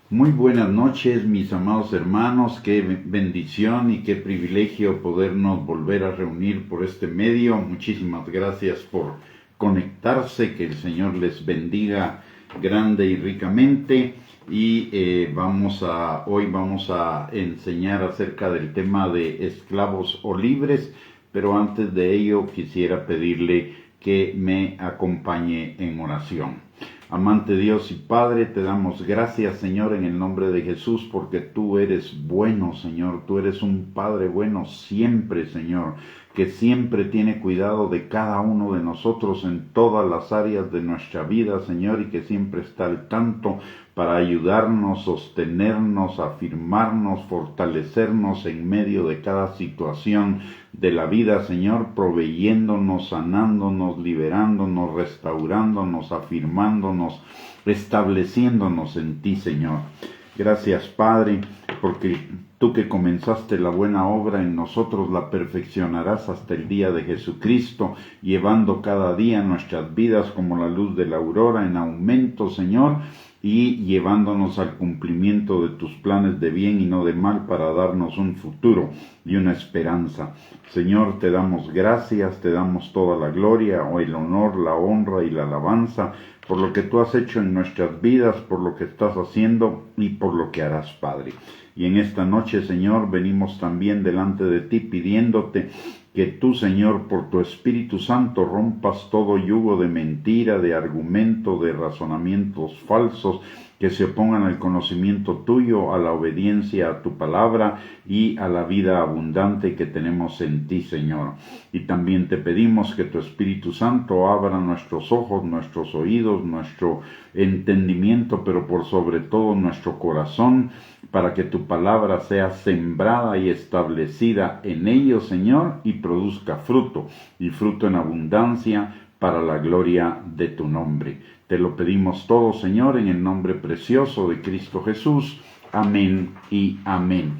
Muy buenas noches, mis amados hermanos. Qué bendición y qué privilegio podernos volver a reunir por este medio. Muchísimas gracias por conectarse. Que el Señor les bendiga grande y ricamente. Y hoy vamos a enseñar acerca del tema de esclavos o libres. Pero antes de ello quisiera pedirle que me acompañe en oración. Amante Dios y Padre, te damos gracias, Señor, en el nombre de Jesús, porque tú eres bueno, Señor. Tú eres un Padre bueno siempre, Señor, que siempre tiene cuidado de cada uno de nosotros en todas las áreas de nuestra vida, Señor, y que siempre está al tanto para ayudarnos, sostenernos, afirmarnos, fortalecernos en medio de cada situación de la vida, Señor, proveyéndonos, sanándonos, liberándonos, restaurándonos, afirmándonos, estableciéndonos en ti, Señor. Gracias, Padre, porque tú que comenzaste la buena obra en nosotros la perfeccionarás hasta el día de Jesucristo, llevando cada día nuestras vidas como la luz de la aurora en aumento, Señor, y llevándonos al cumplimiento de tus planes de bien y no de mal para darnos un futuro y una esperanza. Señor, te damos gracias, te damos toda la gloria, o el honor, la honra y la alabanza por lo que tú has hecho en nuestras vidas, por lo que estás haciendo y por lo que harás, Padre. Y en esta noche, Señor, venimos también delante de ti pidiéndote que tú, Señor, por tu Espíritu Santo rompas todo yugo de mentira, de argumento, de razonamientos falsos que se opongan al conocimiento tuyo, a la obediencia a tu palabra y a la vida abundante que tenemos en ti, Señor. Y también te pedimos que tu Espíritu Santo abra nuestros ojos, nuestros oídos, nuestro entendimiento, pero por sobre todo nuestro corazón, para que tu palabra sea sembrada y establecida en ellos, Señor, y produzca fruto, y fruto en abundancia, para la gloria de tu nombre. Te lo pedimos todo, Señor, en el nombre precioso de Cristo Jesús. Amén y amén.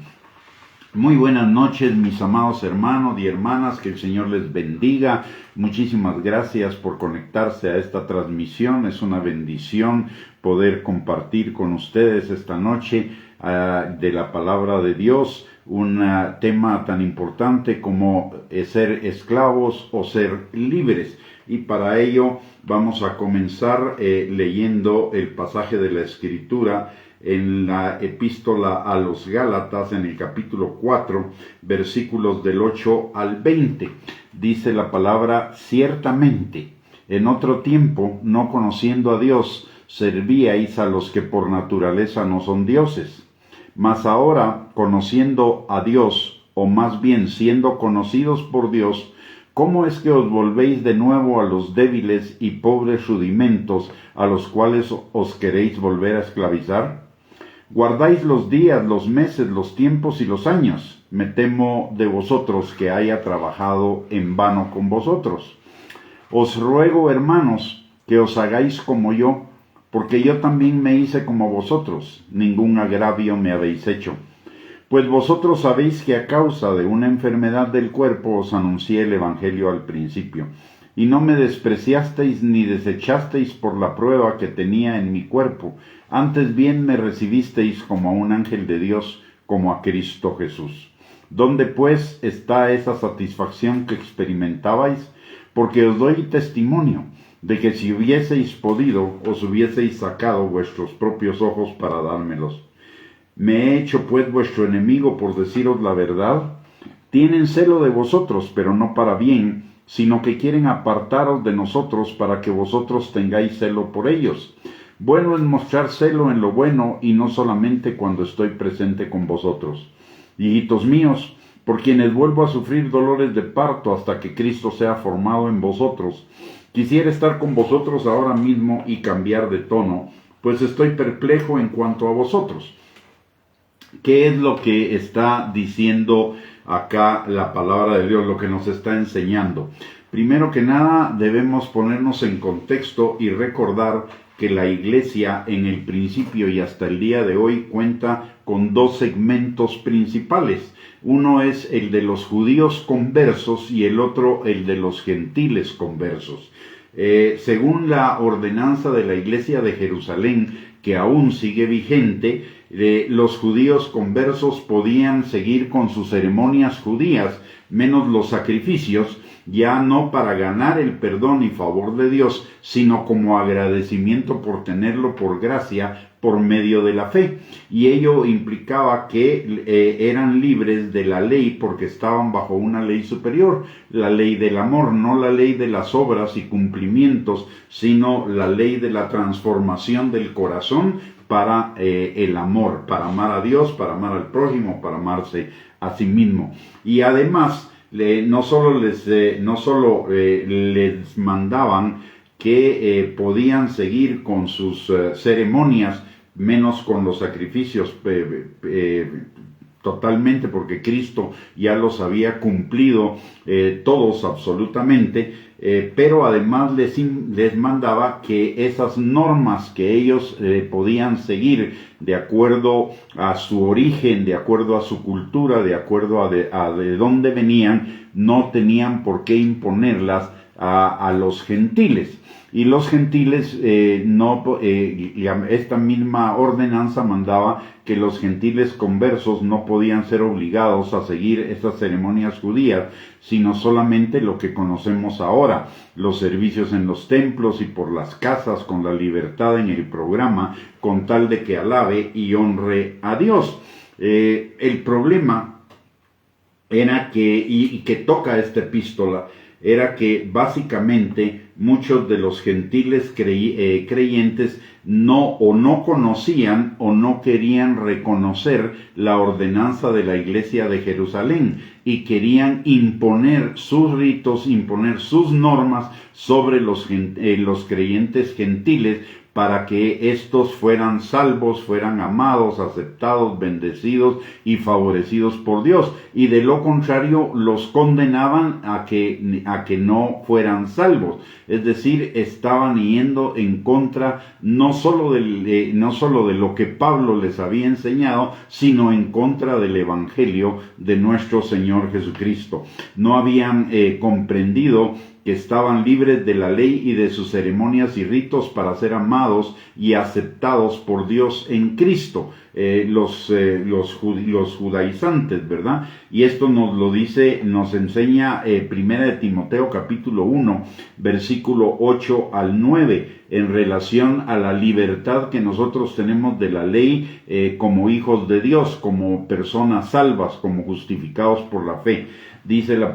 Muy buenas noches, mis amados hermanos y hermanas, que el Señor les bendiga. Muchísimas gracias por conectarse a esta transmisión. Es una bendición poder compartir con ustedes esta noche de la palabra de Dios, un tema tan importante como ser esclavos o ser libres. Y para ello vamos a comenzar leyendo el pasaje de la Escritura en la epístola a los Gálatas, en el capítulo 4, versículos del 8 al 20. Dice la palabra: ciertamente, en otro tiempo, no conociendo a Dios, servíais a los que por naturaleza no son dioses. Mas ahora, conociendo a Dios, o más bien siendo conocidos por Dios, ¿cómo es que os volvéis de nuevo a los débiles y pobres rudimentos a los cuales os queréis volver a esclavizar? Guardáis los días, los meses, los tiempos y los años. Me temo de vosotros que haya trabajado en vano con vosotros. Os ruego, hermanos, que os hagáis como yo, porque yo también me hice como vosotros. Ningún agravio me habéis hecho. Pues vosotros sabéis que a causa de una enfermedad del cuerpo os anuncié el Evangelio al principio, y no me despreciasteis ni desechasteis por la prueba que tenía en mi cuerpo, antes bien me recibisteis como a un ángel de Dios, como a Cristo Jesús. ¿Dónde pues está esa satisfacción que experimentabais? Porque os doy testimonio de que si hubieseis podido, os hubieseis sacado vuestros propios ojos para dármelos. ¿Me he hecho pues vuestro enemigo por deciros la verdad? Tienen celo de vosotros, pero no para bien, sino que quieren apartaros de nosotros para que vosotros tengáis celo por ellos. Bueno es mostrar celo en lo bueno y no solamente cuando estoy presente con vosotros. Hijitos míos, por quienes vuelvo a sufrir dolores de parto hasta que Cristo sea formado en vosotros, quisiera estar con vosotros ahora mismo y cambiar de tono, pues estoy perplejo en cuanto a vosotros. ¿Qué es lo que está diciendo acá la palabra de Dios, lo que nos está enseñando? Primero que nada, debemos ponernos en contexto y recordar que la iglesia en el principio y hasta el día de hoy cuenta con dos segmentos principales. Uno es el de los judíos conversos y el otro el de los gentiles conversos. Según la ordenanza de la Iglesia de Jerusalén, que aún sigue vigente, los judíos conversos podían seguir con sus ceremonias judías, menos los sacrificios, ya no para ganar el perdón y favor de Dios, sino como agradecimiento por tenerlo por gracia por medio de la fe. Y ello implicaba que eran libres de la ley porque estaban bajo una ley superior, la ley del amor, no la ley de las obras y cumplimientos, sino la ley de la transformación del corazón para el amor, para amar a Dios, para amar al prójimo, para amarse a sí mismo. Y además, no solo les mandaban que podían seguir con sus ceremonias, menos con los sacrificios totalmente, porque Cristo ya los había cumplido todos absolutamente, pero además les mandaba que esas normas que ellos podían seguir de acuerdo a su origen, de acuerdo a su cultura, de acuerdo a de dónde venían, no tenían por qué imponerlas a los gentiles. Y los gentiles, esta misma ordenanza mandaba que los gentiles conversos no podían ser obligados a seguir estas ceremonias judías, sino solamente lo que conocemos ahora, los servicios en los templos y por las casas con la libertad en el programa, con tal de que alabe y honre a Dios. El problema era que toca esta epístola, era que básicamente muchos de los gentiles creyentes no conocían o no querían reconocer la ordenanza de la Iglesia de Jerusalén y querían imponer sus ritos, imponer sus normas sobre los creyentes gentiles, para que éstos fueran salvos, fueran amados, aceptados, bendecidos y favorecidos por Dios. Y de lo contrario, los condenaban a que no fueran salvos. Es decir, estaban yendo en contra no solo de lo que Pablo les había enseñado, sino en contra del Evangelio de nuestro Señor Jesucristo. No habían comprendido que estaban libres de la ley y de sus ceremonias y ritos para ser amados y aceptados por Dios en Cristo, los judaizantes, ¿verdad? Y esto nos enseña Primera de Timoteo capítulo 1, versículo 8 al 9, en relación a la libertad que nosotros tenemos de la ley como hijos de Dios, como personas salvas, como justificados por la fe. Dice la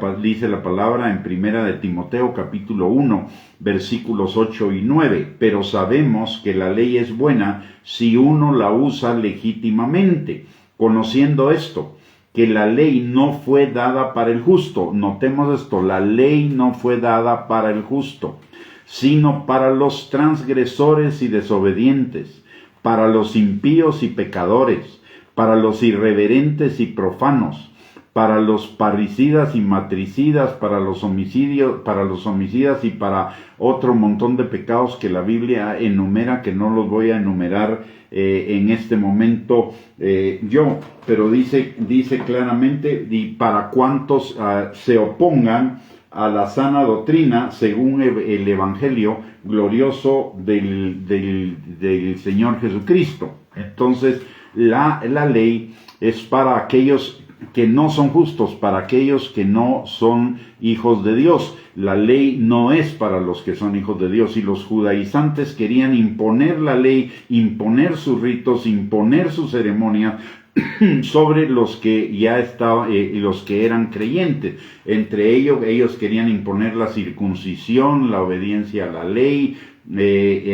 palabra en Primera de Timoteo capítulo 1, versículos 8 y 9, pero sabemos que la ley es buena si uno la usa legítimamente, conociendo esto, que la ley no fue dada para el justo. Notemos esto, la ley no fue dada para el justo, sino para los transgresores y desobedientes, para los impíos y pecadores, para los irreverentes y profanos, para los parricidas y matricidas, para los homicidas y para otro montón de pecados que la Biblia enumera, que no los voy a enumerar en este momento pero dice claramente, y para cuantos se opongan a la sana doctrina según el Evangelio glorioso del Señor Jesucristo. Entonces, la ley es para aquellos que no son justos, para aquellos que no son hijos de Dios. La ley no es para los que son hijos de Dios, y los judaizantes querían imponer la ley, imponer sus ritos, imponer sus ceremonias sobre los que ya estaban, los que eran creyentes. Entre ellos querían imponer la circuncisión, la obediencia a la ley,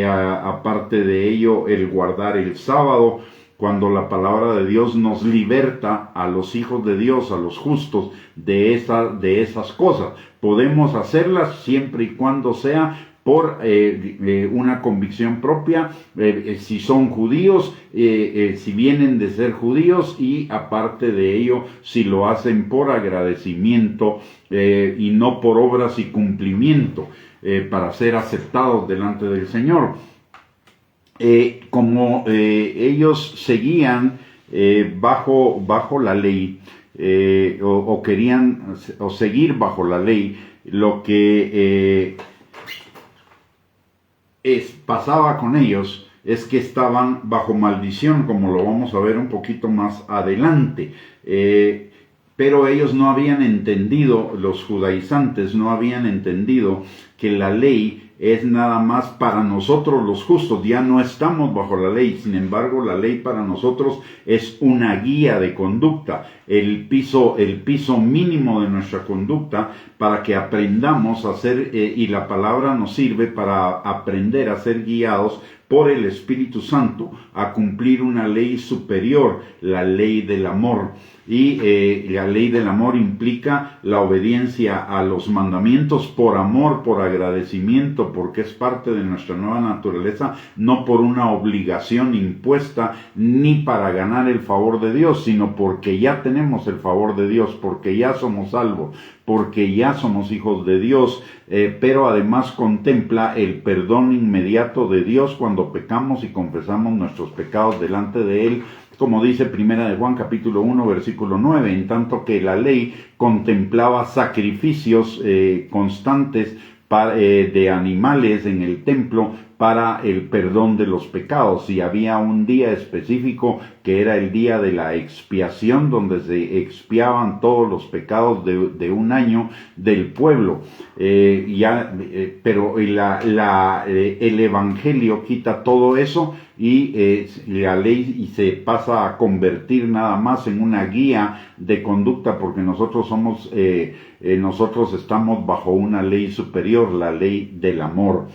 aparte de ello el guardar el sábado, cuando la palabra de Dios nos liberta a los hijos de Dios, a los justos, de esas cosas. Podemos hacerlas siempre y cuando sea por una convicción propia, si son judíos, si vienen de ser judíos, y aparte de ello, si lo hacen por agradecimiento y no por obras y cumplimiento, para ser aceptados delante del Señor. Como ellos seguían bajo la ley, o querían seguir bajo la ley, lo que pasaba con ellos es que estaban bajo maldición, como lo vamos a ver un poquito más adelante. Pero ellos no habían entendido, los judaizantes no habían entendido que la ley es nada más para nosotros los justos, ya no estamos bajo la ley. Sin embargo, la ley para nosotros es una guía de conducta, el piso mínimo de nuestra conducta para que aprendamos a ser, y la palabra nos sirve para aprender a ser guiados por el Espíritu Santo a cumplir una ley superior, la ley del amor. Y la ley del amor implica la obediencia a los mandamientos por amor, por agradecimiento, porque es parte de nuestra nueva naturaleza, no por una obligación impuesta ni para ganar el favor de Dios, sino porque ya tenemos el favor de Dios, porque ya somos salvos, porque ya somos hijos de Dios, pero además contempla el perdón inmediato de Dios cuando pecamos y confesamos nuestros pecados delante de Él, como dice Primera de Juan capítulo 1 versículo 9, en tanto que la ley contemplaba sacrificios constantes de animales en el templo para el perdón de los pecados, y había un día específico que era el día de la expiación, donde se expiaban todos los pecados de un año del pueblo. Pero el Evangelio quita todo eso y la ley se pasa a convertir nada más en una guía de conducta, porque nosotros estamos bajo una ley superior, la ley del amor.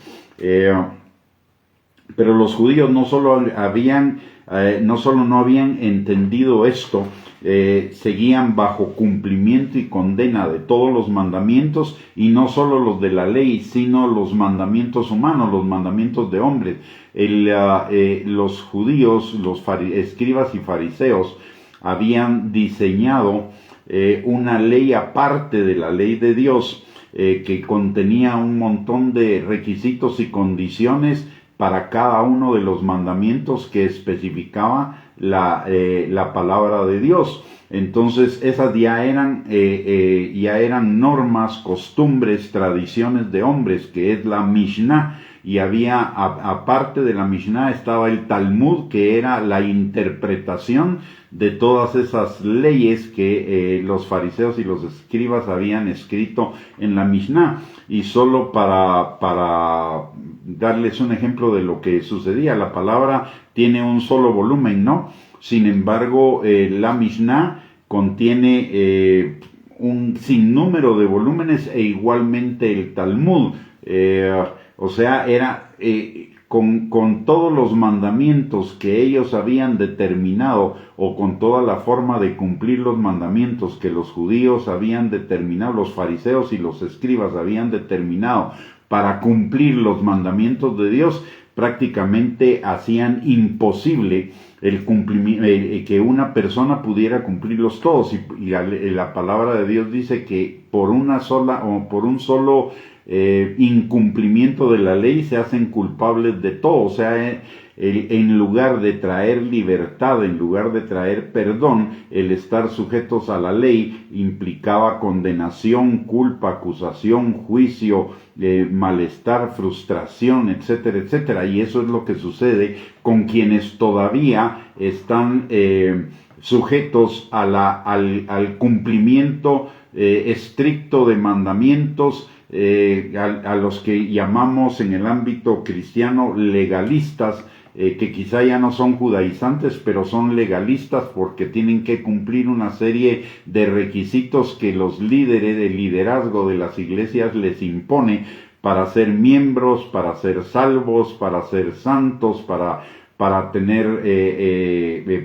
Pero los judíos no solo no habían entendido esto, seguían bajo cumplimiento y condena de todos los mandamientos, y no solo los de la ley, sino los mandamientos humanos, los mandamientos de hombres. Los judíos, los escribas y fariseos, habían diseñado una ley aparte de la ley de Dios, que contenía un montón de requisitos y condiciones para cada uno de los mandamientos que especificaba la palabra de Dios. Entonces esas ya eran normas, costumbres, tradiciones de hombres, que es la Mishnah. Y había, aparte de la Mishnah, estaba el Talmud, que era la interpretación de todas esas leyes que los fariseos y los escribas habían escrito en la Mishnah. Y solo para darles un ejemplo de lo que sucedía, la palabra tiene un solo volumen, ¿no? Sin embargo, la Mishnah contiene un sinnúmero de volúmenes, e igualmente el Talmud. O sea, era con todos los mandamientos que ellos habían determinado, o con toda la forma de cumplir los mandamientos que los judíos habían determinado, los fariseos y los escribas habían determinado para cumplir los mandamientos de Dios, prácticamente hacían imposible que una persona pudiera cumplirlos todos. Y la palabra de Dios dice que por un solo incumplimiento de la ley se hacen culpables de todo. O sea, en lugar de traer libertad, en lugar de traer perdón, el estar sujetos a la ley implicaba condenación, culpa, acusación, juicio, malestar, frustración, etcétera, etcétera. Y eso es lo que sucede con quienes todavía están sujetos al cumplimiento estricto de mandamientos, a los que llamamos en el ámbito cristiano legalistas, que quizá ya no son judaizantes, pero son legalistas porque tienen que cumplir una serie de requisitos que los líderes, el liderazgo de las iglesias les impone para ser miembros, para ser salvos, para ser santos, para tener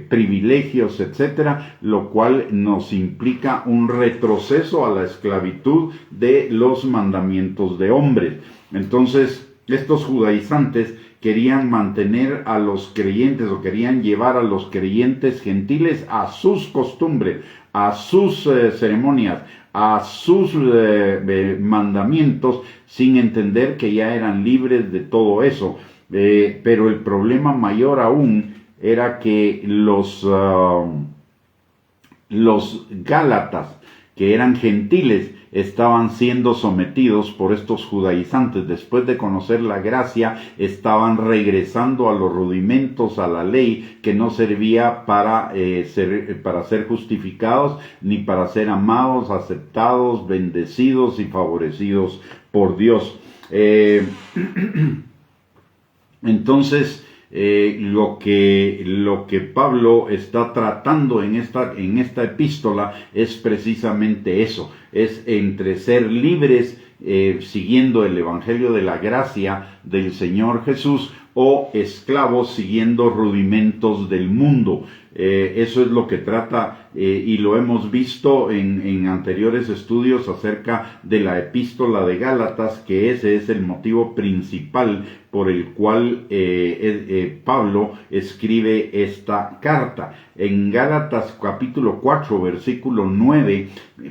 privilegios, etcétera, lo cual nos implica un retroceso a la esclavitud de los mandamientos de hombres. Entonces, estos judaizantes querían mantener a los creyentes, o querían llevar a los creyentes gentiles a sus costumbres, a sus ceremonias, a sus mandamientos, sin entender que ya eran libres de todo eso. Pero el problema mayor aún era que los Gálatas, que eran gentiles, estaban siendo sometidos por estos judaizantes. Después de conocer la gracia, estaban regresando a los rudimentos, a la ley, que no servía para ser justificados, ni para ser amados, aceptados, bendecidos y favorecidos por Dios. Entonces, lo que Pablo está tratando en esta epístola es precisamente eso, es entre ser libres siguiendo el evangelio de la gracia del Señor Jesús, o esclavos siguiendo rudimentos del mundo. Eso es lo que trata, y lo hemos visto en anteriores estudios acerca de la epístola de Gálatas, que ese es el motivo principal por el cual Pablo escribe esta carta. En Gálatas capítulo 4, versículo 9,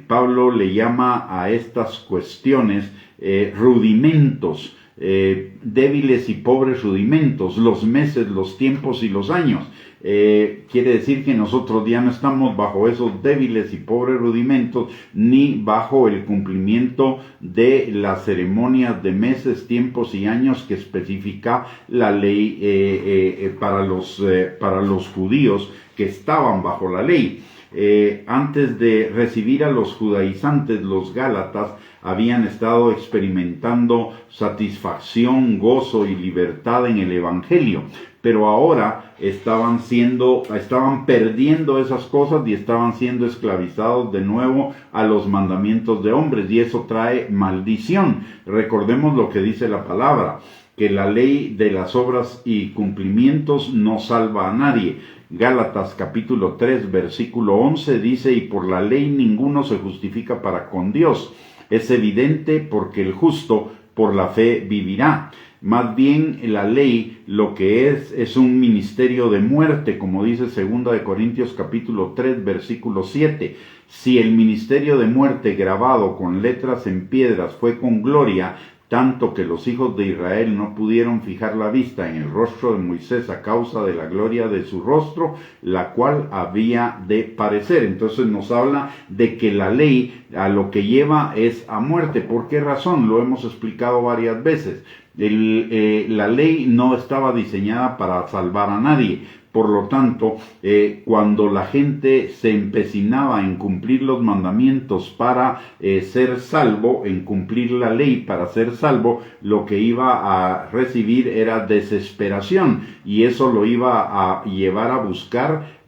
Pablo le llama a estas cuestiones rudimentos, débiles y pobres rudimentos, los meses, los tiempos y los años. Quiere decir que nosotros ya no estamos bajo esos débiles y pobres rudimentos, ni bajo el cumplimiento de las ceremonias de meses, tiempos y años que especifica la ley para los judíos que estaban bajo la ley. Antes de recibir a los judaizantes, los gálatas habían estado experimentando satisfacción, gozo y libertad en el evangelio, pero ahora estaban perdiendo esas cosas y estaban siendo esclavizados de nuevo a los mandamientos de hombres, y eso trae maldición. Recordemos lo que dice la palabra, que la ley de las obras y cumplimientos no salva a nadie. Gálatas capítulo 3 versículo 11 dice: y por la ley ninguno se justifica para con Dios. Es evidente, porque el justo por la fe vivirá. Más bien, la ley lo que es un ministerio de muerte, como dice 2 de Corintios capítulo 3 versículo 7. Si el ministerio de muerte grabado con letras en piedras fue con gloria, tanto que los hijos de Israel no pudieron fijar la vista en el rostro de Moisés a causa de la gloria de su rostro, la cual había de parecer. Entonces nos habla de que la ley a lo que lleva es a muerte. ¿Por qué razón? Lo hemos explicado varias veces. La ley no estaba diseñada para salvar a nadie. Por lo tanto, cuando la gente se empecinaba en cumplir los mandamientos para ser salvo, en cumplir la ley para ser salvo, lo que iba a recibir era desesperación, y eso lo iba a llevar a buscar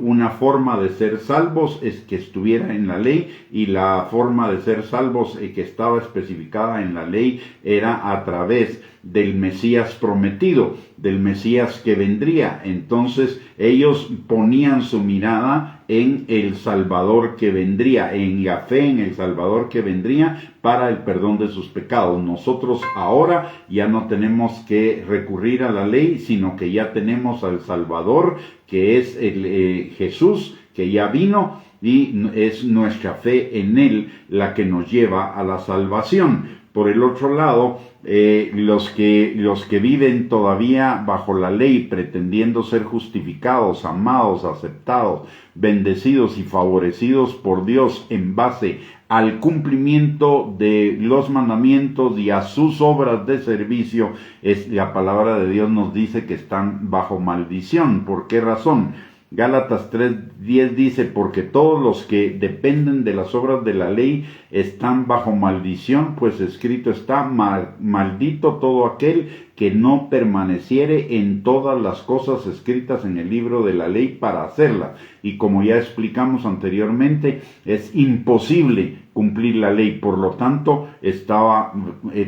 una forma de ser salvos que estuviera en la ley, y la forma de ser salvos que estaba especificada en la ley era a través del Mesías prometido, del Mesías que vendría. Entonces ellos ponían su mirada en el Salvador que vendría, en la fe en el Salvador que vendría para el perdón de sus pecados. Nosotros ahora ya no tenemos que recurrir a la ley, sino que ya tenemos al Salvador, que es Jesús, que ya vino, y es nuestra fe en Él la que nos lleva a la salvación. Por el otro lado, los que viven todavía bajo la ley, pretendiendo ser justificados, amados, aceptados, bendecidos y favorecidos por Dios en base al cumplimiento de los mandamientos y a sus obras de servicio, la palabra de Dios nos dice que están bajo maldición. ¿Por qué razón? Gálatas 3:10 dice: porque todos los que dependen de las obras de la ley están bajo maldición, pues escrito está: maldito todo aquel que no permaneciere en todas las cosas escritas en el libro de la ley para hacerlas. Y como ya explicamos anteriormente, es imposible cumplir la ley. Por lo tanto,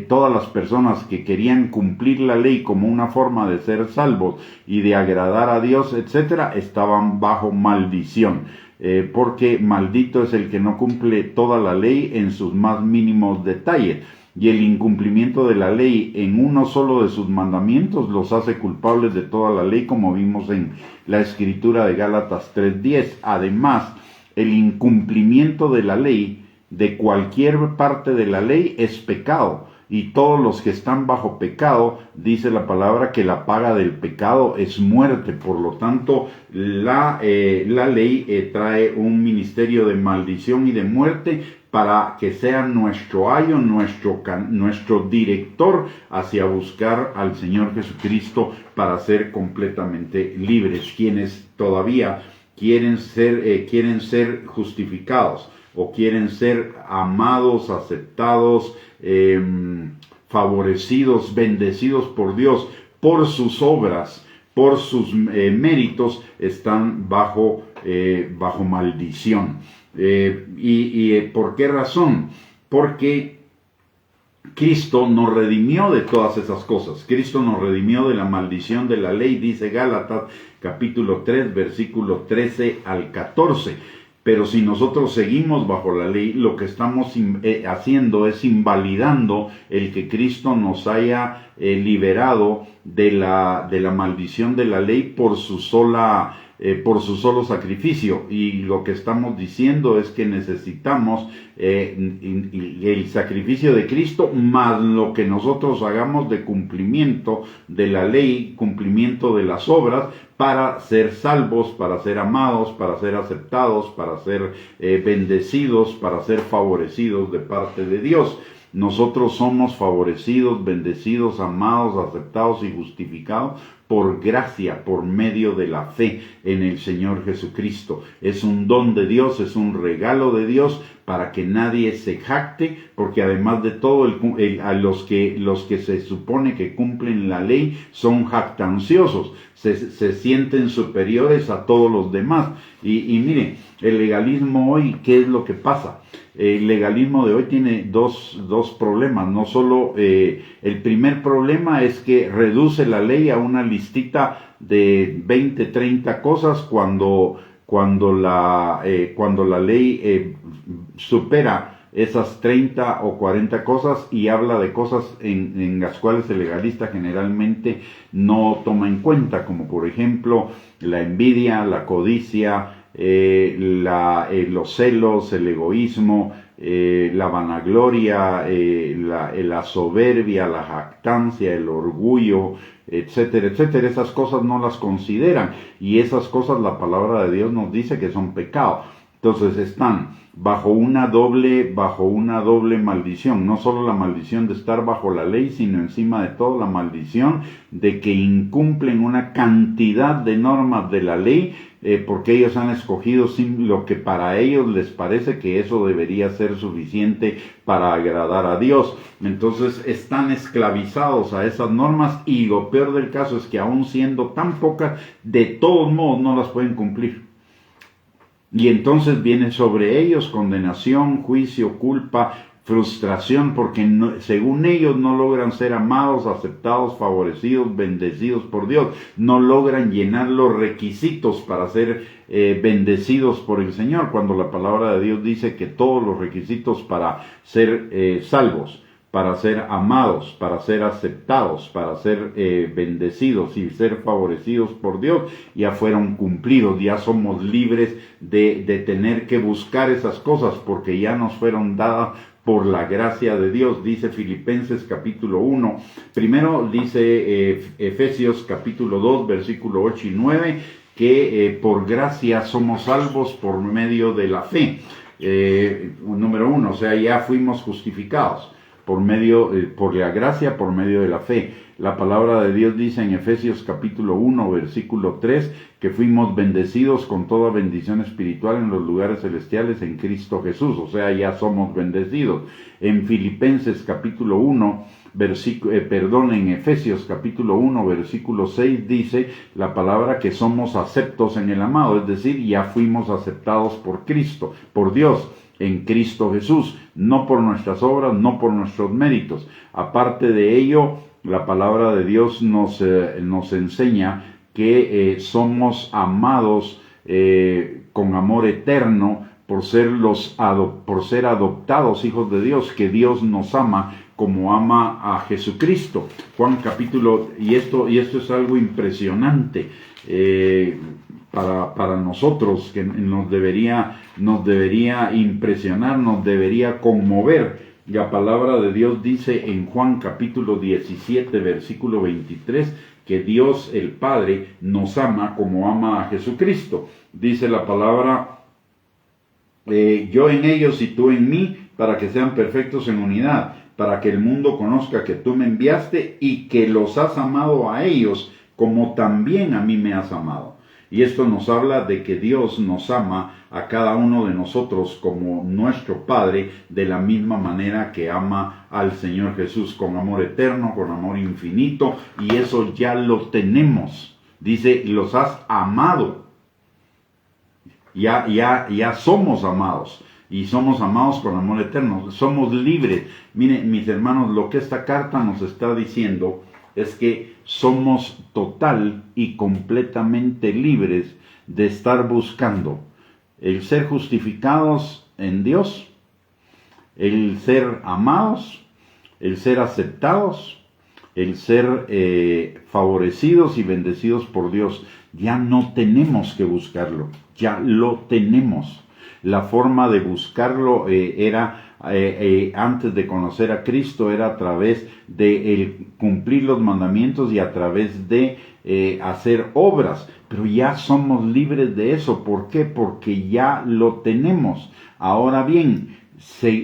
todas las personas que querían cumplir la ley como una forma de ser salvos y de agradar a Dios, etcétera, estaban bajo maldición. Porque maldito es el que no cumple toda la ley en sus más mínimos detalles. Y el incumplimiento de la ley en uno solo de sus mandamientos los hace culpables de toda la ley, como vimos en la escritura de Gálatas 3:10. Además, el incumplimiento de la ley, de cualquier parte de la ley, es pecado. Y todos los que están bajo pecado, dice la palabra que la paga del pecado es muerte. Por lo tanto, la ley trae un ministerio de maldición y de muerte para que sea nuestro ayo, nuestro director hacia buscar al Señor Jesucristo para ser completamente libres. Quienes todavía quieren ser justificados o quieren ser amados, aceptados, favorecidos, bendecidos por Dios, por sus obras, por sus méritos, están bajo maldición. ¿Por qué razón? Porque Cristo nos redimió de todas esas cosas. Cristo nos redimió de la maldición de la ley, dice Gálatas capítulo 3, versículo 13 al 14. Pero si nosotros seguimos bajo la ley, lo que estamos haciendo es invalidando el que Cristo nos haya liberado de la maldición de la ley por su solo sacrificio. Y lo que estamos diciendo es que necesitamos el sacrificio de Cristo más lo que nosotros hagamos de cumplimiento de la ley, cumplimiento de las obras, para ser salvos, para ser amados, para ser aceptados, para ser bendecidos, para ser favorecidos de parte de Dios. Nosotros somos favorecidos, bendecidos, amados, aceptados y justificados por gracia, por medio de la fe en el Señor Jesucristo. Es un don de Dios, es un regalo de Dios para que nadie se jacte, porque además de todo, a los que se supone que cumplen la ley son jactanciosos, se sienten superiores a todos los demás. Y miren, el legalismo hoy, ¿qué es lo que pasa? El legalismo de hoy tiene dos problemas. No solo el primer problema es que reduce la ley a una listita de 20, 30 cosas cuando la ley supera esas 30 o 40 cosas y habla de cosas en las cuales el legalista generalmente no toma en cuenta, como por ejemplo la envidia, la codicia, los celos, el egoísmo, la vanagloria, la soberbia, la jactancia, el orgullo, etcétera, etcétera. Esas cosas no las consideran, y esas cosas la palabra de Dios nos dice que son pecado. Entonces están bajo una doble maldición, no solo la maldición de estar bajo la ley, sino encima de todo la maldición de que incumplen una cantidad de normas de la ley, porque ellos han escogido lo que para ellos les parece que eso debería ser suficiente para agradar a Dios. Entonces están esclavizados a esas normas, y lo peor del caso es que aún siendo tan pocas, de todos modos no las pueden cumplir. Y entonces viene sobre ellos condenación, juicio, culpa, frustración, porque según ellos no logran ser amados, aceptados, favorecidos, bendecidos por Dios. No logran llenar los requisitos para ser bendecidos por el Señor, cuando la palabra de Dios dice que todos los requisitos para ser salvos, para ser amados, para ser aceptados, para ser bendecidos y ser favorecidos por Dios, ya fueron cumplidos. Ya somos libres de tener que buscar esas cosas, porque ya nos fueron dadas por la gracia de Dios. Dice Filipenses capítulo 1, primero dice Efesios capítulo 2, versículo 8 y 9, que por gracia somos salvos por medio de la fe. Número 1, o sea, ya fuimos justificados por la gracia, por medio de la fe. La palabra de Dios dice en Efesios capítulo 1, versículo 3, que fuimos bendecidos con toda bendición espiritual en los lugares celestiales en Cristo Jesús. O sea, ya somos bendecidos. En Filipenses capítulo 1, en Efesios capítulo 1, versículo 6 dice la palabra que somos aceptos en el amado, es decir, ya fuimos aceptados por Cristo, por Dios, en Cristo Jesús, no por nuestras obras, no por nuestros méritos. Aparte de ello, la palabra de Dios nos enseña que somos amados con amor eterno por ser adoptados hijos de Dios, que Dios nos ama como ama a Jesucristo. Juan capítulo, y esto es algo impresionante para nosotros, que nos debería impresionar, nos debería conmover. La palabra de Dios dice en Juan capítulo 17, versículo 23, que Dios el Padre nos ama como ama a Jesucristo. Dice la palabra, yo en ellos y tú en mí, para que sean perfectos en unidad, para que el mundo conozca que tú me enviaste y que los has amado a ellos como también a mí me has amado. Y esto nos habla de que Dios nos ama a cada uno de nosotros como nuestro Padre, de la misma manera que ama al Señor Jesús, con amor eterno, con amor infinito, y eso ya lo tenemos. Dice, los has amado. Ya somos amados. Y somos amados con amor eterno. Somos libres. Miren, mis hermanos, lo que esta carta nos está diciendo es que somos total y completamente libres de estar buscando el ser justificados en Dios, el ser amados, el ser aceptados, el ser favorecidos y bendecidos por Dios. Ya no tenemos que buscarlo, ya lo tenemos. La forma de buscarlo antes de conocer a Cristo era a través de cumplir los mandamientos y a través de hacer obras, pero ya somos libres de eso. ¿Por qué? Porque ya lo tenemos. Ahora bien,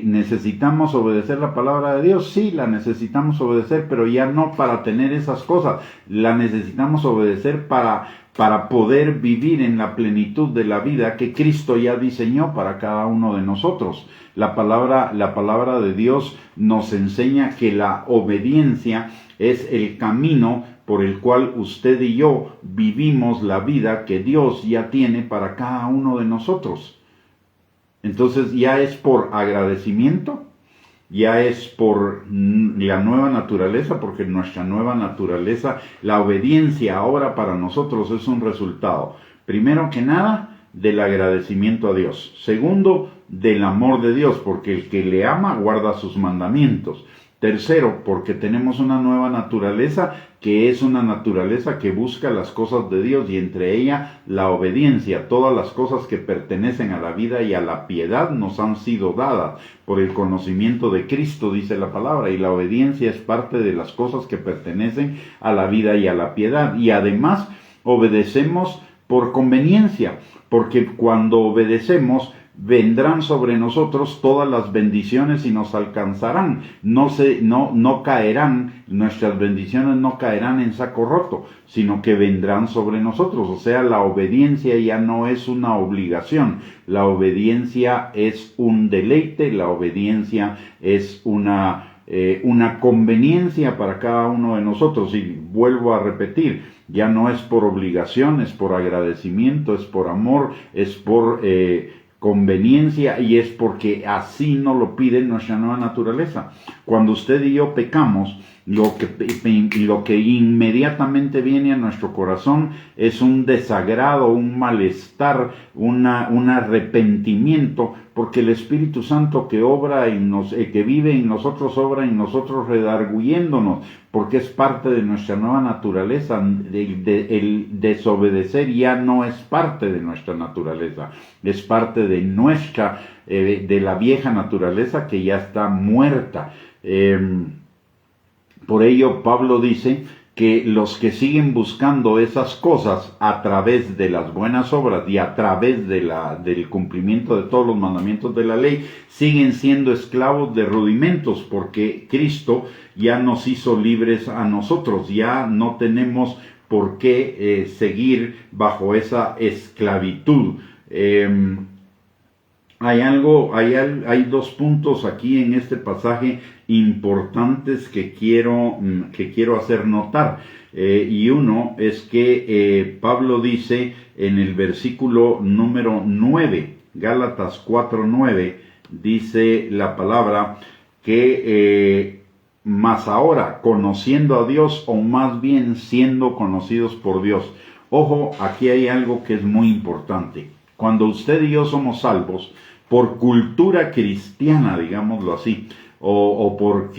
¿necesitamos obedecer la palabra de Dios? Sí, la necesitamos obedecer, pero ya no para tener esas cosas. La necesitamos obedecer para poder vivir en la plenitud de la vida que Cristo ya diseñó para cada uno de nosotros. La palabra de Dios nos enseña que la obediencia es el camino por el cual usted y yo vivimos la vida que Dios ya tiene para cada uno de nosotros. Entonces ya es por agradecimiento, ya es por la nueva naturaleza, porque nuestra nueva naturaleza, la obediencia ahora para nosotros es un resultado, primero que nada, del agradecimiento a Dios. Segundo, del amor de Dios, porque el que le ama guarda sus mandamientos. Tercero, porque tenemos una nueva naturaleza, que es una naturaleza que busca las cosas de Dios y entre ella la obediencia. Todas las cosas que pertenecen a la vida y a la piedad nos han sido dadas por el conocimiento de Cristo, dice la palabra, y la obediencia es parte de las cosas que pertenecen a la vida y a la piedad. Y además obedecemos por conveniencia, porque cuando obedecemos vendrán sobre nosotros todas las bendiciones y nos alcanzarán. No caerán, nuestras bendiciones no caerán en saco roto, sino que vendrán sobre nosotros. O sea, la obediencia ya no es una obligación, la obediencia es un deleite, la obediencia es una conveniencia para cada uno de nosotros. Y vuelvo a repetir, ya no es por obligación, es por agradecimiento, es por amor, es por conveniencia, y es porque así nos lo pide nuestra nueva naturaleza. Cuando usted y yo pecamos, lo que inmediatamente viene a nuestro corazón es un desagrado, un malestar, un arrepentimiento, porque el Espíritu Santo que que vive en nosotros, obra en nosotros redarguyéndonos, porque es parte de nuestra nueva naturaleza. El desobedecer ya no es parte de nuestra naturaleza, es parte de de la vieja naturaleza que ya está muerta. Por ello Pablo dice que los que siguen buscando esas cosas a través de las buenas obras y a través del cumplimiento de todos los mandamientos de la ley, siguen siendo esclavos de rudimentos, porque Cristo ya nos hizo libres a nosotros. Ya no tenemos por qué seguir bajo esa esclavitud. Hay dos puntos aquí en este pasaje importantes que quiero hacer notar. Y uno es que Pablo dice en el versículo número 9, Gálatas 4:9, dice la palabra que mas ahora, conociendo a Dios, o más bien siendo conocidos por Dios. Ojo, aquí hay algo que es muy importante. Cuando usted y yo somos salvos, por cultura cristiana, digámoslo así, o por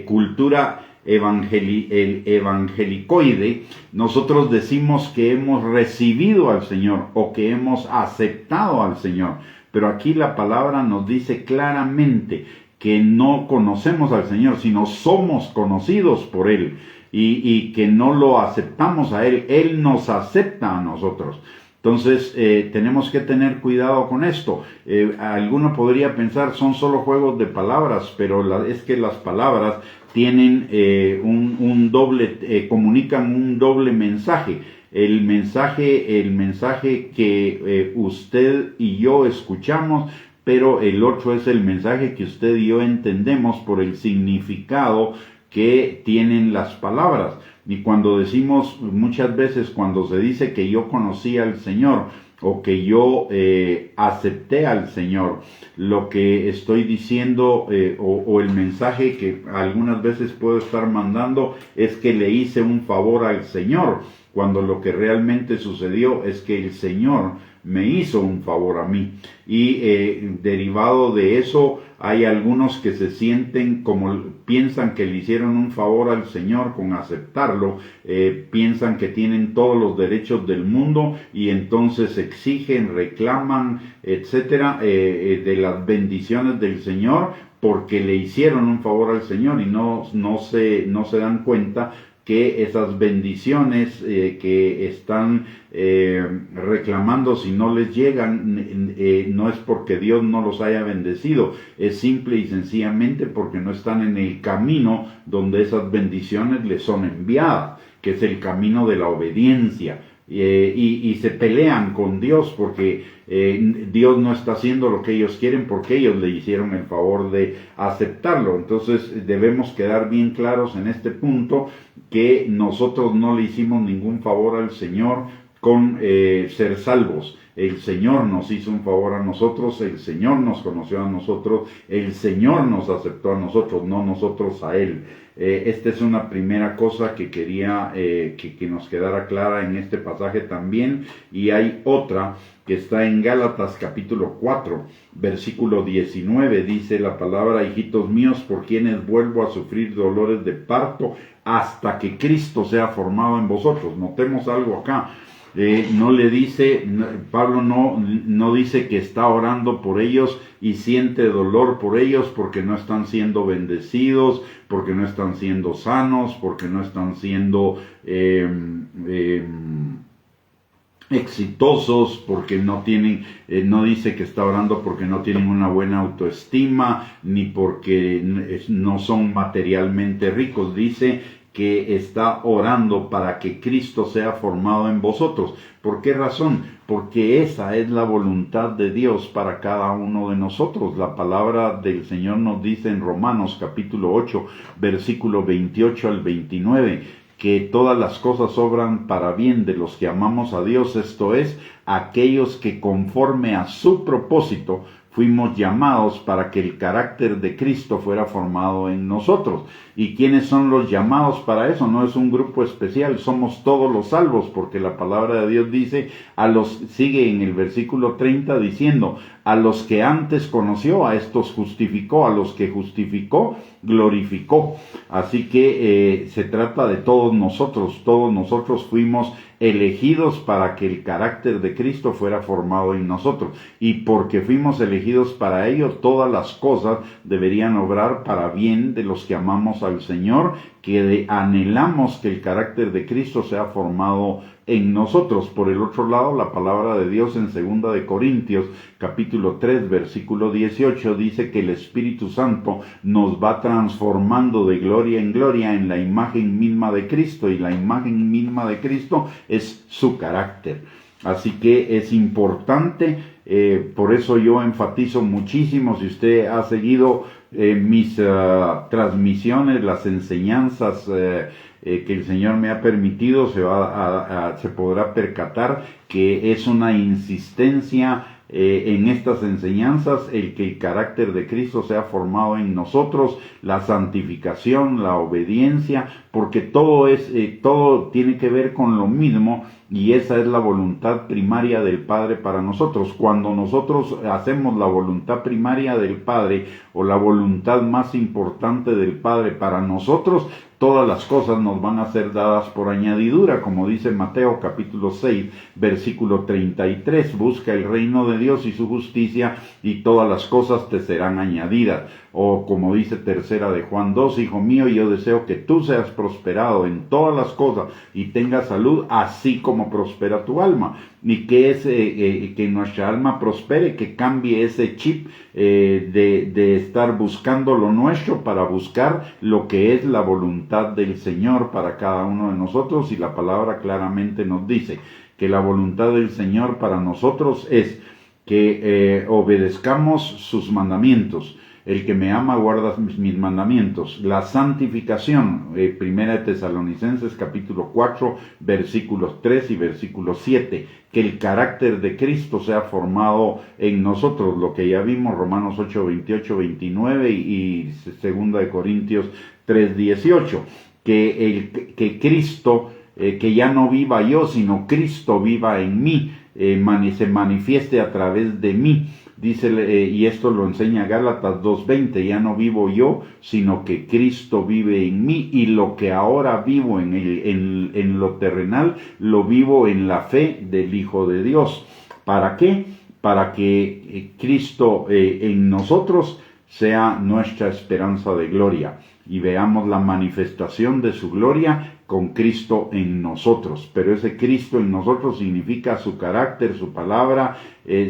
cultura evangelicoide, nosotros decimos que hemos recibido al Señor o que hemos aceptado al Señor. Pero aquí la palabra nos dice claramente que no conocemos al Señor, sino somos conocidos por Él, y que no lo aceptamos a Él, Él nos acepta a nosotros. Entonces, tenemos que tener cuidado con esto. Alguno podría pensar, son solo juegos de palabras, pero es que las palabras tienen un doble, comunican un doble mensaje. El mensaje que usted y yo escuchamos, pero el otro es el mensaje que usted y yo entendemos por el significado que tienen las palabras. Y cuando decimos, muchas veces cuando se dice que yo conocí al Señor o que yo acepté al Señor, lo que estoy diciendo o el mensaje que algunas veces puedo estar mandando es que le hice un favor al Señor, cuando lo que realmente sucedió es que el Señor me hizo un favor a mí. Y derivado de eso, hay algunos que se sienten como piensan que le hicieron un favor al Señor con aceptarlo, piensan que tienen todos los derechos del mundo y entonces exigen, reclaman, etcétera, de las bendiciones del Señor porque le hicieron un favor al Señor y no se dan cuenta que esas bendiciones que están reclamando, si no les llegan, no es porque Dios no los haya bendecido, es simple y sencillamente porque no están en el camino donde esas bendiciones les son enviadas, que es el camino de la obediencia. Y se pelean con Dios porque Dios no está haciendo lo que ellos quieren porque ellos le hicieron el favor de aceptarlo. Entonces debemos quedar bien claros en este punto que nosotros no le hicimos ningún favor al Señor con ser salvos. El Señor nos hizo un favor a nosotros, el Señor nos conoció a nosotros, el Señor nos aceptó a nosotros, no nosotros a Él. Esta es una primera cosa que quería que nos quedara clara en este pasaje también, y hay otra que está en Gálatas capítulo 4, versículo 19, dice la palabra: hijitos míos, por quienes vuelvo a sufrir dolores de parto hasta que Cristo sea formado en vosotros. Notemos algo acá. No le dice, Pablo no dice que está orando por ellos y siente dolor por ellos porque no están siendo bendecidos, porque no están siendo sanos, porque no están siendo exitosos, porque no tienen, no dice que está orando porque no tienen una buena autoestima, ni porque no son materialmente ricos. Dice que está orando para que Cristo sea formado en vosotros. ¿Por qué razón? Porque esa es la voluntad de Dios para cada uno de nosotros. La palabra del Señor nos dice en Romanos capítulo 8, versículo 28 al 29, que todas las cosas obran para bien de los que amamos a Dios, esto es, aquellos que conforme a su propósito fuimos llamados para que el carácter de Cristo fuera formado en nosotros. ¿Y quiénes son los llamados para eso? No es un grupo especial, somos todos los salvos, porque la palabra de Dios dice, sigue en el versículo 30 diciendo, a los que antes conoció, a estos justificó, a los que justificó, glorificó. Así que se trata de todos nosotros fuimos elegidos para que el carácter de Cristo fuera formado en nosotros. Y porque fuimos elegidos para ello, todas las cosas deberían obrar para bien de los que amamos al Señor, que anhelamos que el carácter de Cristo sea formado en nosotros. Por el otro lado, la palabra de Dios en 2 de Corintios, capítulo 3, versículo 18, dice que el Espíritu Santo nos va transformando de gloria en gloria en la imagen misma de Cristo, y la imagen misma de Cristo es su carácter. Así que es importante, por eso yo enfatizo muchísimo, si usted ha seguido mis transmisiones, las enseñanzas que el Señor me ha permitido, se podrá percatar que es una insistencia en estas enseñanzas, el que el carácter de Cristo sea formado en nosotros, la santificación, la obediencia, porque todo tiene que ver con lo mismo, y esa es la voluntad primaria del Padre para nosotros. Cuando nosotros hacemos la voluntad primaria del Padre, o la voluntad más importante del Padre para nosotros, todas las cosas nos van a ser dadas por añadidura, como dice Mateo capítulo 6, versículo 33, busca el reino de Dios y su justicia, y todas las cosas te serán añadidas. O como dice tercera de Juan 2, hijo mío, yo deseo que tú seas prosperado en todas las cosas y tengas salud, así como prospera tu alma. Y que nuestra alma prospere, que cambie ese chip de estar buscando lo nuestro para buscar lo que es la voluntad del Señor para cada uno de nosotros. Y la palabra claramente nos dice que la voluntad del Señor para nosotros es que obedezcamos sus mandamientos. El que me ama guarda mis mandamientos. La santificación, Primera de Tesalonicenses capítulo 4, versículos 3 y versículo 7, que el carácter de Cristo sea formado en nosotros, lo que ya vimos, Romanos 8, 28, 29 y 2 de Corintios 3, 18, que Cristo, que ya no viva yo, sino Cristo viva en mí, se manifieste a través de mí. Dice, y esto lo enseña Gálatas 2:20, ya no vivo yo, sino que Cristo vive en mí, y lo que ahora vivo en lo terrenal, lo vivo en la fe del Hijo de Dios. ¿Para qué? Para que Cristo en nosotros sea nuestra esperanza de gloria, y veamos la manifestación de su gloria con Cristo en nosotros. Pero ese Cristo en nosotros significa su carácter, su palabra,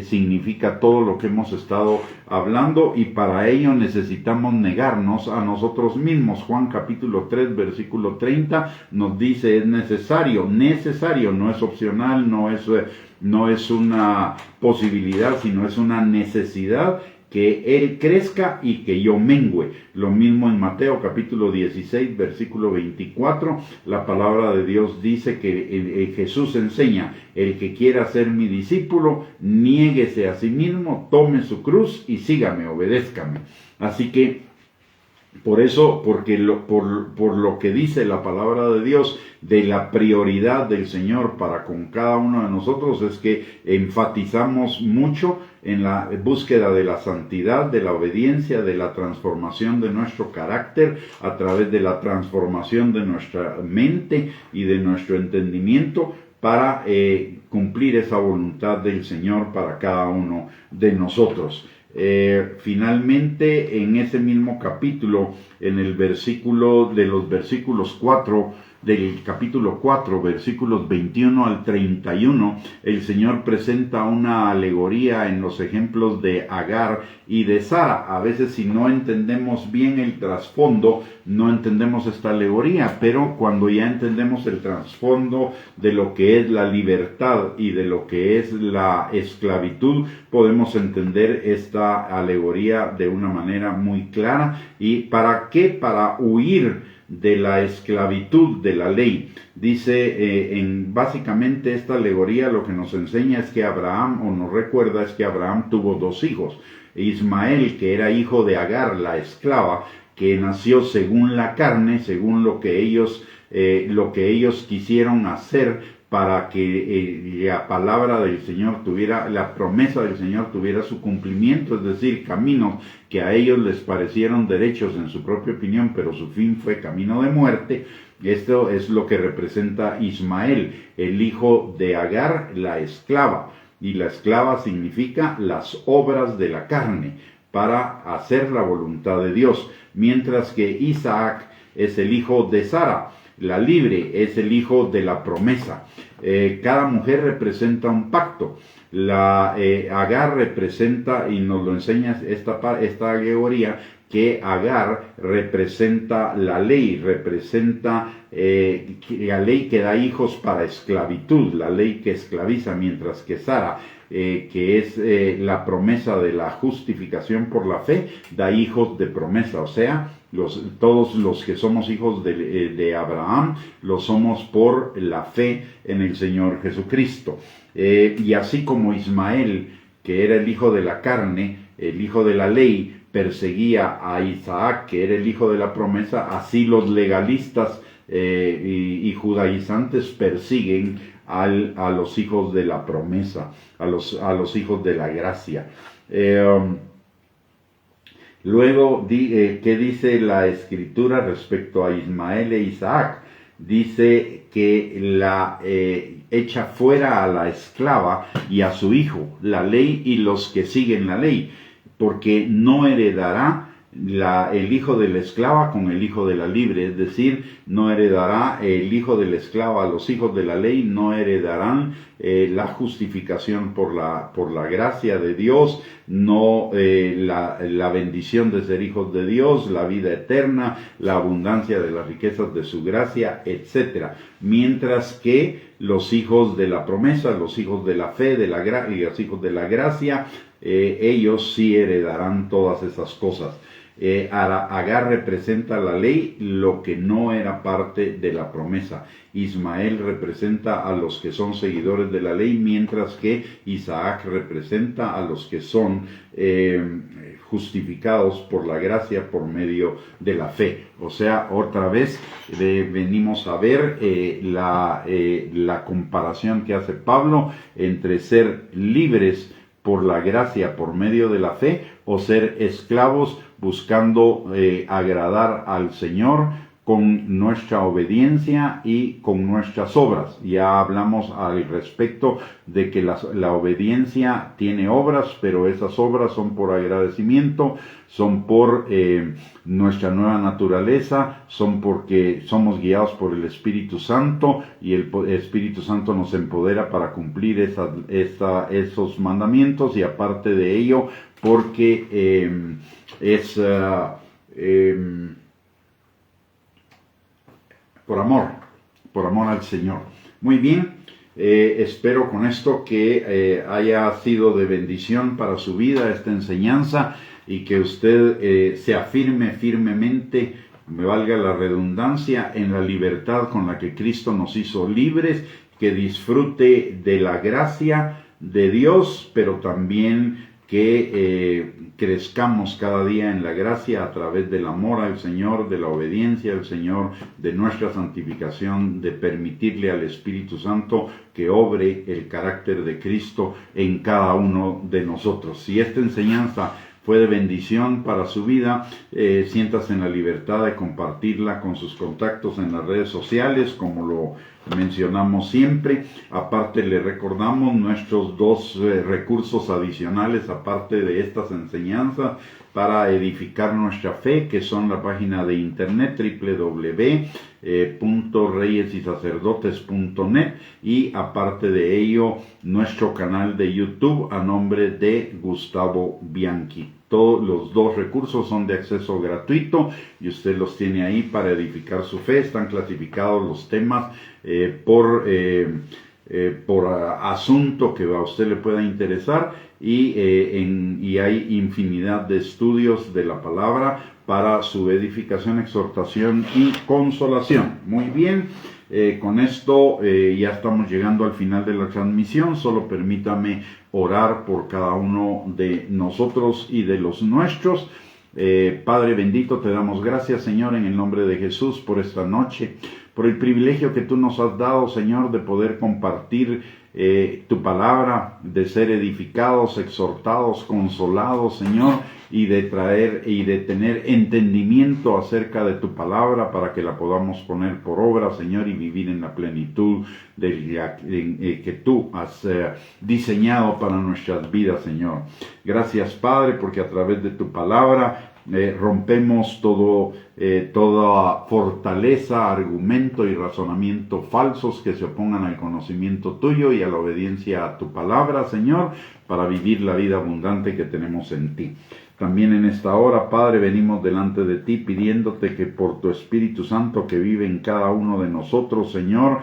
significa todo lo que hemos estado hablando, y para ello necesitamos negarnos a nosotros mismos. Juan capítulo 3 versículo 30 nos dice, es necesario, no es opcional, no es una posibilidad, sino es una necesidad, que Él crezca y que yo mengüe. Lo mismo en Mateo capítulo 16, versículo 24, la palabra de Dios dice que Jesús enseña, el que quiera ser mi discípulo, niéguese a sí mismo, tome su cruz y sígame, obedézcame. Así que, por eso, por lo que dice la palabra de Dios de la prioridad del Señor para con cada uno de nosotros, es que enfatizamos mucho en la búsqueda de la santidad, de la obediencia, de la transformación de nuestro carácter a través de la transformación de nuestra mente y de nuestro entendimiento para cumplir esa voluntad del Señor para cada uno de nosotros. Finalmente, en ese mismo capítulo, en el versículo de los versículos 4 del capítulo 4, versículos 21 al 31, el Señor presenta una alegoría en los ejemplos de Agar y de Sara. A veces, si no entendemos bien el trasfondo, no entendemos esta alegoría, pero cuando ya entendemos el trasfondo de lo que es la libertad y de lo que es la esclavitud, podemos entender esta alegoría de una manera muy clara. ¿Y para qué? Para huir de la esclavitud de la ley. Dice, básicamente esta alegoría lo que nos enseña es que Abraham, o nos recuerda, es que Abraham tuvo dos hijos. Ismael, que era hijo de Agar, la esclava, que nació según la carne, según lo que ellos quisieron hacer para que la palabra del Señor tuviera, la promesa del Señor tuviera su cumplimiento, es decir, caminos que a ellos les parecieron derechos en su propia opinión, pero su fin fue camino de muerte. Esto es lo que representa Ismael, el hijo de Agar, la esclava. Y la esclava significa las obras de la carne, para hacer la voluntad de Dios. Mientras que Isaac es el hijo de Sara, la libre, es el hijo de la promesa. Cada mujer representa un pacto. Agar representa, y nos lo enseña esta alegoría, que Agar representa la ley, representa la ley que da hijos para esclavitud, la ley que esclaviza, mientras que Sara, que es la promesa de la justificación por la fe, da hijos de promesa. O sea, todos los que somos hijos de Abraham, lo somos por la fe en el Señor Jesucristo. Y así como Ismael, que era el hijo de la carne, el hijo de la ley, perseguía a Isaac, que era el hijo de la promesa, así los legalistas y judaizantes persiguen a los hijos de la promesa, a los hijos de la gracia. Luego, ¿qué dice la Escritura respecto a Ismael e Isaac? Dice que echa fuera a la esclava y a su hijo, la ley y los que siguen la ley, porque no heredará el hijo de la esclava con el hijo de la libre, es decir, no heredará el hijo de la esclava a los hijos de la ley, no heredarán la justificación por la gracia de Dios, no la bendición de ser hijos de Dios, la vida eterna, la abundancia de las riquezas de su gracia, etcétera. Mientras que los hijos de la promesa, los hijos de la fe, y los hijos de la gracia, ellos sí heredarán todas esas cosas. Agar representa la ley, lo que no era parte de la promesa. Ismael representa a los que son seguidores de la ley, mientras que Isaac representa a los que son justificados por la gracia por medio de la fe. O sea, otra vez venimos a ver la comparación que hace Pablo entre ser libres por la gracia por medio de la fe o ser esclavos buscando agradar al Señor con nuestra obediencia y con nuestras obras. Ya hablamos al respecto de que la obediencia tiene obras, pero esas obras son por agradecimiento, son por nuestra nueva naturaleza, son porque somos guiados por el Espíritu Santo y el Espíritu Santo nos empodera para cumplir esos mandamientos, y aparte de ello, porque por amor al Señor. Muy bien, espero con esto que haya sido de bendición para su vida esta enseñanza, y que usted se afirme firmemente, me valga la redundancia, en la libertad con la que Cristo nos hizo libres, que disfrute de la gracia de Dios, pero también que crezcamos cada día en la gracia a través del amor al Señor, de la obediencia al Señor, de nuestra santificación, de permitirle al Espíritu Santo que obre el carácter de Cristo en cada uno de nosotros. Si esta enseñanza fue de bendición para su vida, siéntase en la libertad de compartirla con sus contactos en las redes sociales, como lo mencionamos siempre. Aparte, le recordamos nuestros dos recursos adicionales, aparte de estas enseñanzas, para edificar nuestra fe, que son la página de internet www.reyesysacerdotes.net, y aparte de ello nuestro canal de YouTube a nombre de Gustavo Bianchi. Todos los dos recursos son de acceso gratuito y usted los tiene ahí para edificar su fe. Están clasificados los temas por asunto que a usted le pueda interesar, y hay infinidad de estudios de la palabra para su edificación, exhortación y consolación. Muy bien, con esto ya estamos llegando al final de la transmisión. Solo permítame orar por cada uno de nosotros y de los nuestros. Padre bendito, te damos gracias, Señor, en el nombre de Jesús, por esta noche, por el privilegio que tú nos has dado, Señor, de poder compartir tu palabra, de ser edificados, exhortados, consolados, Señor, y de traer y de tener entendimiento acerca de tu palabra para que la podamos poner por obra, Señor, y vivir en la plenitud que tú has diseñado para nuestras vidas, Señor. Gracias, Padre, porque a través de tu palabra rompemos toda fortaleza, argumento y razonamiento falsos que se opongan al conocimiento tuyo y a la obediencia a tu palabra, Señor, para vivir la vida abundante que tenemos en ti. También en esta hora, Padre, venimos delante de ti pidiéndote que por tu Espíritu Santo que vive en cada uno de nosotros, Señor,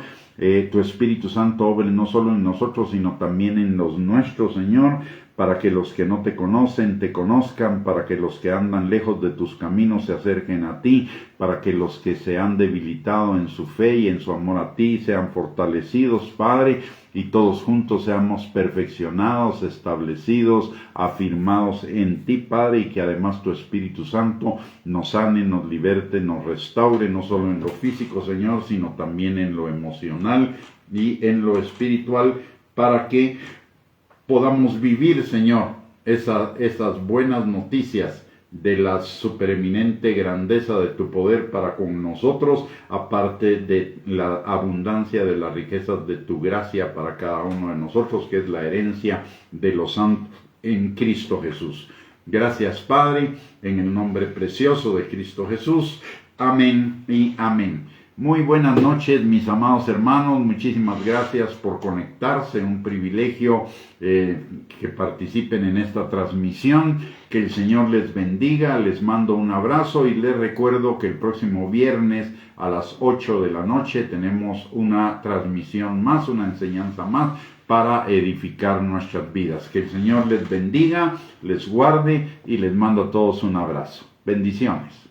tu Espíritu Santo obre no solo en nosotros, sino también en los nuestros, Señor, para que los que no te conocen te conozcan, para que los que andan lejos de tus caminos se acerquen a ti, para que los que se han debilitado en su fe y en su amor a ti sean fortalecidos, Padre, y todos juntos seamos perfeccionados, establecidos, afirmados en ti, Padre, y que además tu Espíritu Santo nos sane, nos liberte, nos restaure, no solo en lo físico, Señor, sino también en lo emocional y en lo espiritual, para que podamos vivir, Señor, esas buenas noticias de la supereminente grandeza de tu poder para con nosotros, aparte de la abundancia de las riquezas de tu gracia para cada uno de nosotros, que es la herencia de los santos en Cristo Jesús. Gracias, Padre, en el nombre precioso de Cristo Jesús. Amén y amén. Muy buenas noches, mis amados hermanos. Muchísimas gracias por conectarse. Un privilegio que participen en esta transmisión. Que el Señor les bendiga. Les mando un abrazo y les recuerdo que el próximo viernes a las 8 de la noche tenemos una transmisión más, una enseñanza más para edificar nuestras vidas. Que el Señor les bendiga, les guarde y les mando a todos un abrazo. Bendiciones.